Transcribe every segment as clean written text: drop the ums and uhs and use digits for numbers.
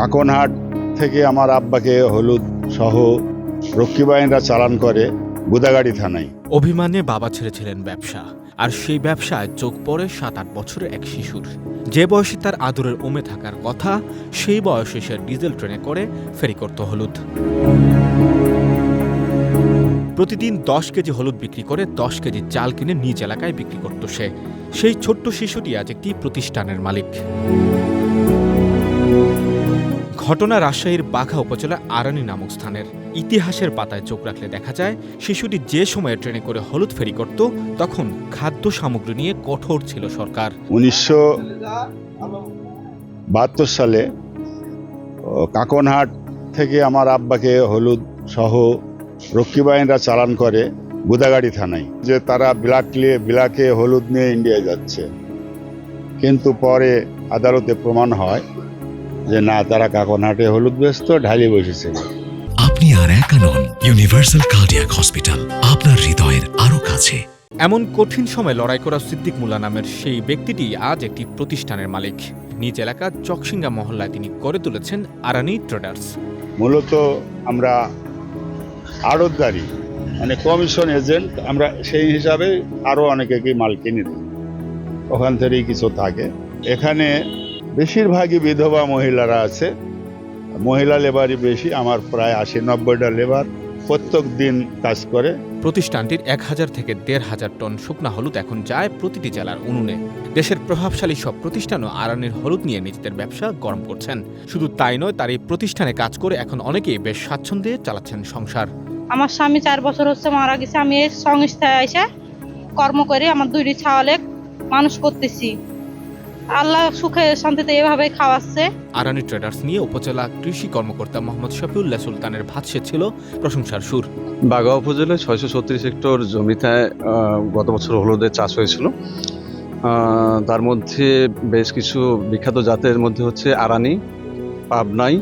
কাকনহাট থেকে আমার আব্বাকে হলুদ সহ রক্ষী বাহিনীরা চালান করে গোদাগাড়ি থানায়। অভিমানে বাবা ছেড়েছিলেন ব্যবসা, আর সেই ব্যবসায় চোখ পড়ে 7-8 বছরের এক শিশুর। যে বয়সে তার আদরের ওমে থাকার কথা, সেই বয়সে সে ডিজেল ট্রেনে করে ফেরি করত হলুদ। প্রতিদিন 10 কেজি হলুদ বিক্রি করে 10 কেজি চাল কিনে নিজ এলাকায় বিক্রি করত সে। সেই ছোট্ট শিশুটি আজ একটি প্রতিষ্ঠানের মালিক। ঘটনা রাজশাহীর বাঘা উপজেলা আরানি নামক স্থানের। ইতিহাসের পাতায় চোখ রাখলে দেখা যায়, শিশুটি যে সময়ে ট্রেনে করে হলুদ ফেরি করত, তখন খাদ্য সামগ্রী নিয়ে কঠোর ছিল সরকার। 1972 সালে কাকনহাট থেকে আমার আব্বাকে হলুদ সহ রক্ষী বাহিনীরা চালান করে গোদাগাড়ি থানায়, যে তারা বিলাকে হলুদ নিয়ে ইন্ডিয়ায় যাচ্ছে। কিন্তু পরে আদালতে প্রমাণ হয় যে না, তারা কাকনহাটে হলুদ বেচত, ঢালি বসেছিল। আপনি আর একা নন, ইউনিভার্সাল কার্ডিয়াক হসপিটাল আপনার হৃদয়ের আরো কাছে। এমন কঠিন সময় লড়াই করা সিদ্দিক মুল্লা নামের সেই ব্যক্তিটি আজ একটি প্রতিষ্ঠানের মালিক। নিজ এলাকা চকসিঙ্গা মহল্লায় তিনি গড়ে তুলেছেন আরানি ট্রেডার্স। মূলত আমরা আড়তদারি, মানে কমিশন এজেন্ট, আমরা সেই হিসাবে আরও অনেকে মাল কিনে দিই, ওখান থেকেই কিছু থাকে। এখানে বেশিরভাগই বিধবা মহিলারা আছে, মহিলা লেবারই বেশি। আমার প্রায় 80-90টা লেবার প্রত্যেক দিন কাজ করে। প্রতিষ্ঠানটির 1000 থেকে 1500 টন শুকনা হলুদ এখন যায় প্রতিটি জেলার উনুনে। দেশের প্রভাবশালী সব প্রতিষ্ঠানও আরানির হলুদ নিয়ে নিজেদের ব্যবসা গরম করছেন। শুধু তাই নয়, তার এই প্রতিষ্ঠানে কাজ করে এখন অনেকেই বেশ স্বাচ্ছন্দ্যে চালাচ্ছেন সংসার। আমার স্বামী 4 বছর হচ্ছে মারা গেছে। আমি এই সংস্থায় এসে কর্ম করে আমার 2টি ছাওয়ালে মানুষ করতেছি। আল্লাহ সুখে শান্তিতে এভাবে খাওয়াচ্ছে। আরানি ট্রেডার্স নিয়ে উপজেলা কৃষি কর্মকর্তা মোহাম্মদ শফিউল্লাহ সুলতানের ভাষ্যে ছিল প্রশংসার সুর। বাঘা উপজেলায় 636 হেক্টর জমিতে গত বছর হলুদের চাষ হয়েছিল। তার মধ্যে বেশ কিছু বিখ্যাত জাতের মধ্যে হচ্ছে আরানি, পাবনাই,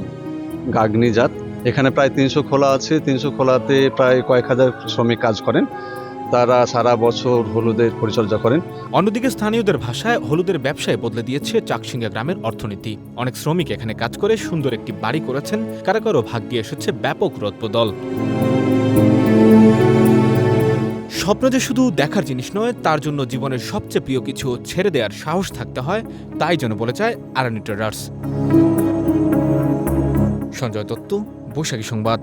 গাগনি জাত। এখানে প্রায় 300 খোলা আছে। 300 খোলাতে প্রায় কয়েক হাজার শ্রমিক কাজ করেন। তারা সারা বছর হলুদের পরিচর্যা করেন। অন্যদিকে স্থানীয়দের ভাষায় হলুদের ব্যবসায় বদলে দিয়েছে চাকসিঙ্গা গ্রামের অর্থনীতি। অনেক শ্রমিক এখানে কাজ করে সুন্দর একটি বাড়ি করেছেন, কারো কারো ভাগ্যে এসেছে ব্যাপক রদবদল। স্বপ্ন যে শুধু দেখার জিনিস নয়, তার জন্য জীবনের সবচেয়ে প্রিয় কিছু ছেড়ে দেওয়ার সাহস থাকতে হয়, তাই যেন বলে যায় আরানি ট্রেডার্স। সঞ্জয় দত্ত, বৈশাখী সংবাদ।